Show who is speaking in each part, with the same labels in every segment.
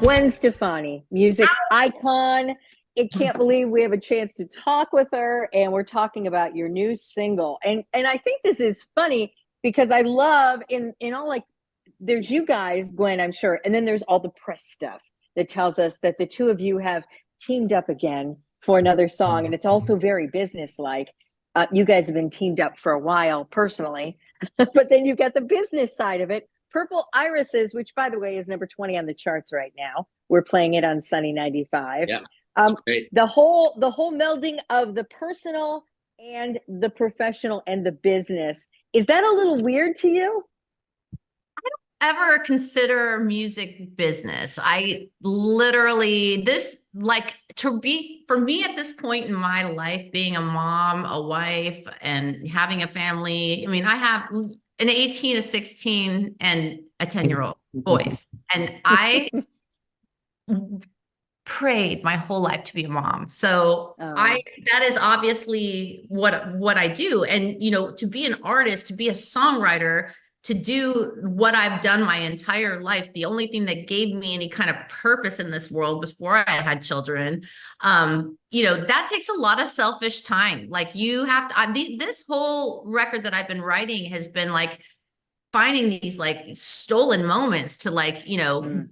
Speaker 1: Gwen Stefani, music icon. I can't believe we have a chance to talk with her, and we're talking about your new single. And I think this is funny because I love in all, like, there's you guys, Gwen, I'm sure, and then there's all the press stuff that tells us that the two of you have teamed up again for another song, and it's also very business-like. You guys have been teamed up for a while personally, but then you got the business side of it. Purple Irises, which by the way is number 20 on the charts right now. We're playing it on Sunny 95.
Speaker 2: Yeah, great.
Speaker 1: The whole melding of the personal and the professional and the business. Is that a little weird to you?
Speaker 3: Ever consider music business? I literally, this, like, to be, for me at this point in my life, being a mom, a wife, and having a family, I mean, I have an 18, a 16, and a 10-year-old boys. And I prayed my whole life to be a mom. So that is obviously what I do. And, you know, to be an artist, to be a songwriter, to do what I've done my entire life, the only thing that gave me any kind of purpose in this world before I had children, you know, that takes a lot of selfish time. Like, you have to, this whole record that I've been writing has been like finding these like stolen moments to, like, you know,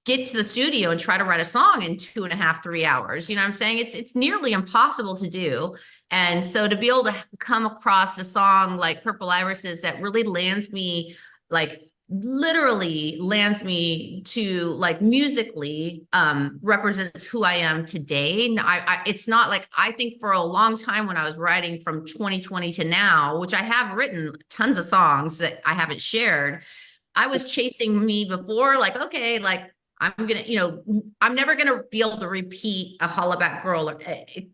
Speaker 3: get to the studio and try to write a song in 2.5, 3 hours. You know what I'm saying? It's nearly impossible to do. And so to be able to come across a song like Purple Irises that really lands me, like literally lands me to, like, musically represents who I am today. And it's not like, I think for a long time when I was writing from 2020 to now, which I have written tons of songs that I haven't shared, I was chasing me before, like, okay, like, I'm gonna, you know, I'm never gonna be able to repeat a Hollaback Girl or,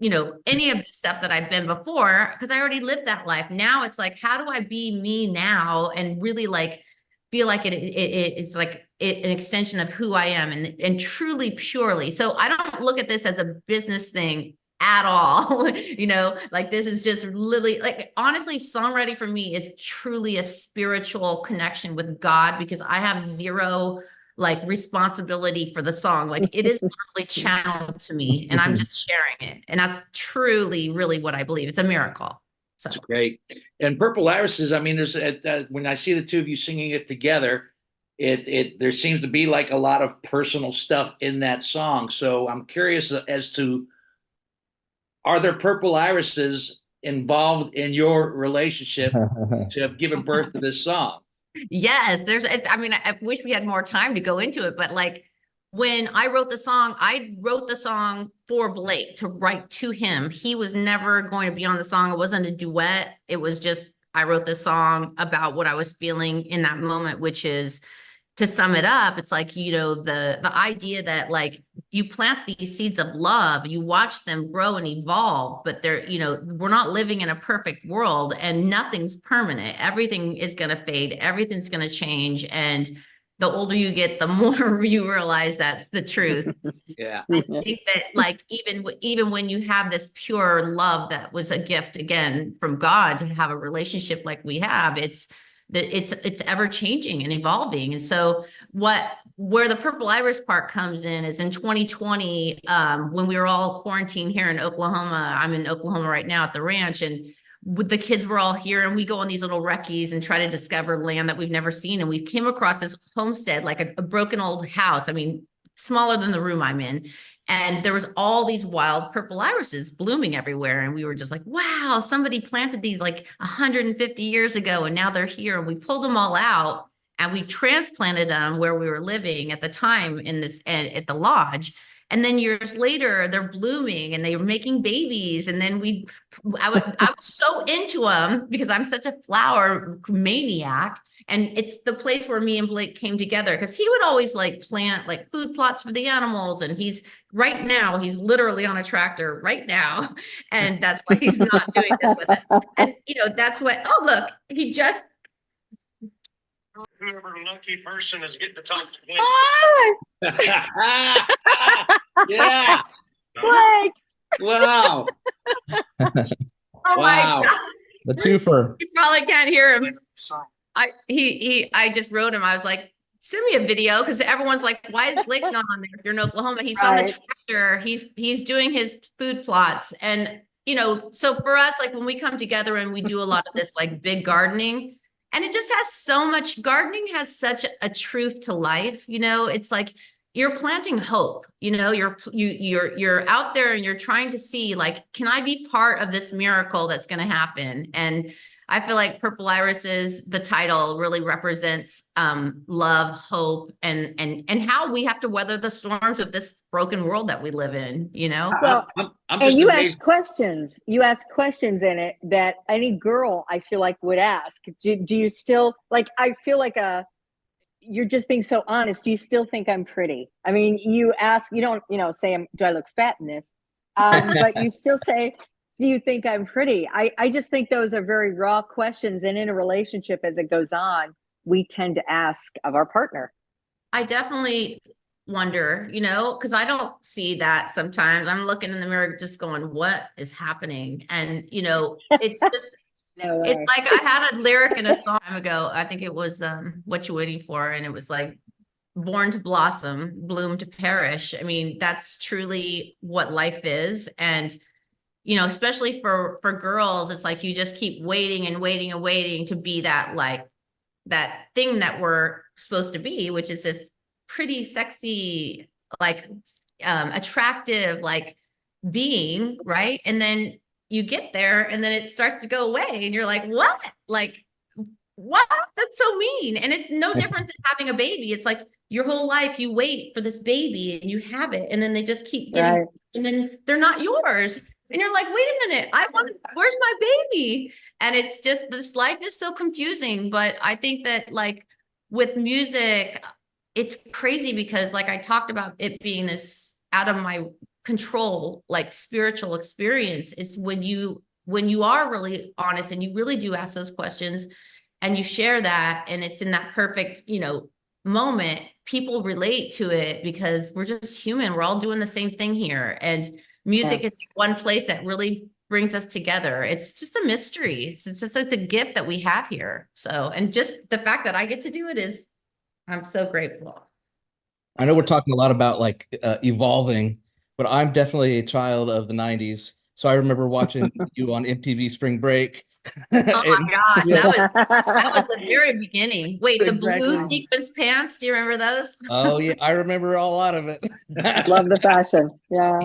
Speaker 3: you know, any of the stuff that I've been before, because I already lived that life. Now it's like, how do I be me now and really, like, feel like it is like an extension of who I am, and truly, purely. So I don't look at this as a business thing at all. You know, like, this is just literally, like, honestly, songwriting for me is truly a spiritual connection with God, because I have zero, like, responsibility for the song. Like, it is literally channeled to me, and I'm just sharing it. And that's truly, really what I believe. It's a miracle. So
Speaker 2: That's great. And Purple Irises, I mean, there's when I see the two of you singing it together, there seems to be like a lot of personal stuff in that song. So I'm curious as to, are there purple irises involved in your relationship to have given birth to this song?
Speaker 3: yes, I mean, I wish we had more time to go into it, but, like, when I wrote the song for Blake, to write to him. He was never going to be on the song. It wasn't a duet. It was just, I wrote this song about what I was feeling in that moment, which is, to sum it up, it's like, you know, the idea that, like, you plant these seeds of love, you watch them grow and evolve, but they're, you know, we're not living in a perfect world, and nothing's permanent. Everything is going to fade. Everything's going to change. And the older you get, the more you realize that's the truth.
Speaker 2: Yeah.
Speaker 3: I think that, like, even when you have this pure love that was a gift, again, from God, to have a relationship like we have, it's ever changing and evolving. And so where the Purple Iris part comes in is in 2020, when we were all quarantined here in Oklahoma. I'm in Oklahoma right now at the ranch, and the kids were all here, and we go on these little recce's and try to discover land that we've never seen. And we came across this homestead, like a broken old house. I mean, smaller than the room I'm in. And there was all these wild purple irises blooming everywhere. And we were just like, wow, somebody planted these like 150 years ago, and now they're here. And we pulled them all out, and we transplanted them where we were living at the time at the lodge. And then years later, they're blooming and they were making babies. And then I was so into them because I'm such a flower maniac. And it's the place where me and Blake came together, because he would always, like, plant, like, food plots for the animals. And he's literally on a tractor right now. And that's why he's not doing this with it. And, you know, that's what, oh, look, he just.
Speaker 4: Whoever lucky person is getting to talk to Gwen.
Speaker 2: Yeah.
Speaker 1: Blake.
Speaker 2: Wow.
Speaker 3: Oh
Speaker 2: Wow.
Speaker 3: my God.
Speaker 5: The twofer.
Speaker 3: You probably can't hear him. I just wrote him. I was like, send me a video, because everyone's like, why is Blake not on there? If you're in Oklahoma, he's on the tractor, he's doing his food plots. And, so for us, like when we come together and we do a lot of this like big gardening, and it just has so much, gardening has such a truth to life. It's like you're planting hope, you're out there and you're trying to see, like, can I be part of this miracle that's going to happen? And I feel like Purple Irises, the title really represents love, hope, and how we have to weather the storms of this broken world that we live in,
Speaker 1: Well, and you ask questions. You ask questions in it that any girl, I feel like, would ask. Do you still, like, I feel like you're just being so honest. Do you still think I'm pretty? I mean, you ask, you don't, say, do I look fat in this? But you still say, do you think I'm pretty? I just think those are very raw questions. And in a relationship, as it goes on, we tend to ask of our partner.
Speaker 3: I definitely wonder, because I don't see that sometimes. I'm looking in the mirror just going, what is happening? And, it's just,
Speaker 1: No way.
Speaker 3: It's like I had a lyric in a song time ago. I think it was What You Waiting For? And it was like, born to blossom, bloom to perish. I mean, that's truly what life is. And especially for girls, it's like you just keep waiting and waiting and waiting to be that, like, that thing that we're supposed to be, which is this pretty sexy, like attractive, like, being, right? And then you get there and then it starts to go away and you're like, what? Like, what? That's so mean. And it's no different than having a baby. It's like your whole life you wait for this baby and you have it, and then they just keep getting, and then they're not yours. And you're like, wait a minute, where's my baby? And it's just, this life is so confusing. But I think that, like, with music, it's crazy because, like, I talked about it being this out of my control, like, spiritual experience. It's when you are really honest and you really do ask those questions and you share that, and it's in that perfect, moment, people relate to it because we're just human. We're all doing the same thing here. And music is one place that really brings us together. It's just a mystery. It's a gift that we have here. So, and just the fact that I get to do it I'm so grateful.
Speaker 5: I know we're talking a lot about, like, evolving, but I'm definitely a child of the 90s. So I remember watching you on MTV Spring Break.
Speaker 3: Oh my gosh, that was the very beginning. Wait, the blue sequins pants, do you remember those?
Speaker 5: Oh yeah, I remember a lot of it.
Speaker 1: Love the fashion. Yeah.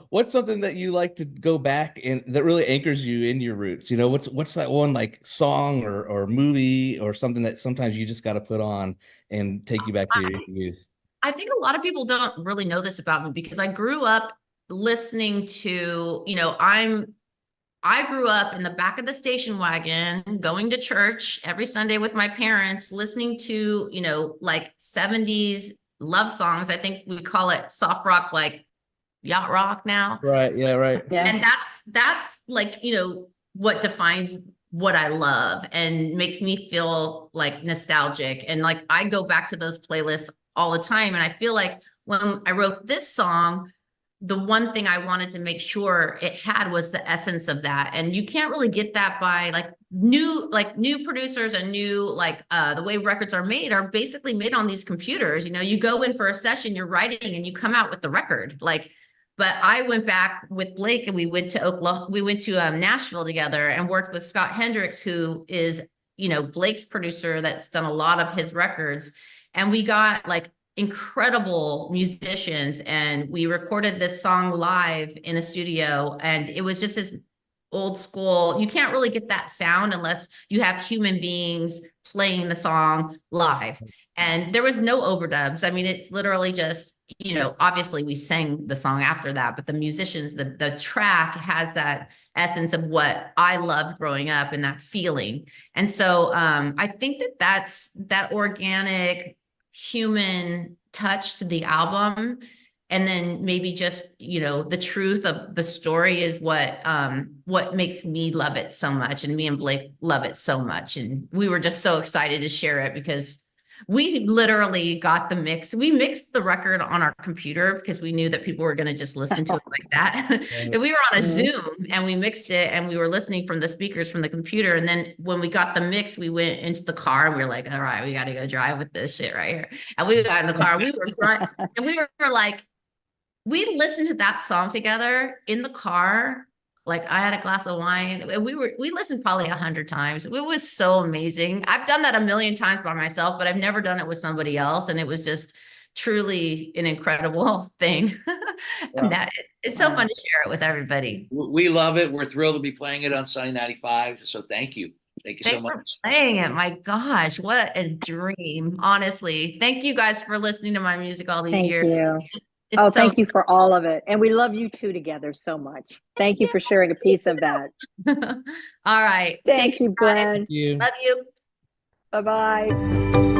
Speaker 5: What's something that you like to go back and that really anchors you in your roots? What's that one, like, song or movie or something that sometimes you just got to put on and take you back to your youth?
Speaker 3: I think a lot of people don't really know this about me because I grew up listening to, I grew up in the back of the station wagon, going to church every Sunday with my parents, listening to, like 70s love songs. I think we call it soft rock, like yacht rock now.
Speaker 5: Right. Yeah. Right.
Speaker 1: Yeah.
Speaker 3: And that's like, what defines what I love and makes me feel like nostalgic. And, like, I go back to those playlists all the time. And I feel like when I wrote this song, the one thing I wanted to make sure it had was the essence of that. And you can't really get that by, like, new producers and new, like, the way records are basically made on these computers. You go in for a session, you're writing and you come out with the record. Like, but I went back with Blake and we went to Oklahoma, we went to Nashville together and worked with Scott Hendricks, who is, Blake's producer that's done a lot of his records. And we got, like, incredible musicians and we recorded this song live in a studio, and it was just this old school. You can't really get that sound unless you have human beings playing the song live. And there was no overdubs. I mean, it's literally just, obviously we sang the song after that, but the musicians, the track has that essence of what I loved growing up and that feeling. And so I think that's that organic human touch to the album. And then maybe just, the truth of the story is what makes me love it so much. And me and Blake love it so much. And we were just so excited to share it because We literally got the mix. We mixed the record on our computer because we knew that people were going to just listen to it like that. And we were on a Zoom and we mixed it and we were listening from the speakers from the computer. And then when we got the mix, we went into the car and we were like, all right, we got to go drive with this shit right here. And we got in the car, we were drunk, and we were like, we listened to that song together in the car. Like I had a glass of wine. We listened probably 100 times. It was so amazing. I've done that a million times by myself, but I've never done it with somebody else. And it was just truly an incredible thing. And that it's so fun to share it with everybody.
Speaker 2: We love it. We're thrilled to be playing it on Sunny 95. So thank you. Thank you
Speaker 3: Thanks
Speaker 2: so much
Speaker 3: for playing it. My gosh, what a dream. Honestly. Thank you guys for listening to my music all these years.
Speaker 1: You. Thank you for all of it. And we love you two together so much. Thank you for sharing a piece of that.
Speaker 3: All right.
Speaker 1: Thank you, Gwen.
Speaker 5: Thank you.
Speaker 3: Love you.
Speaker 1: Bye-bye.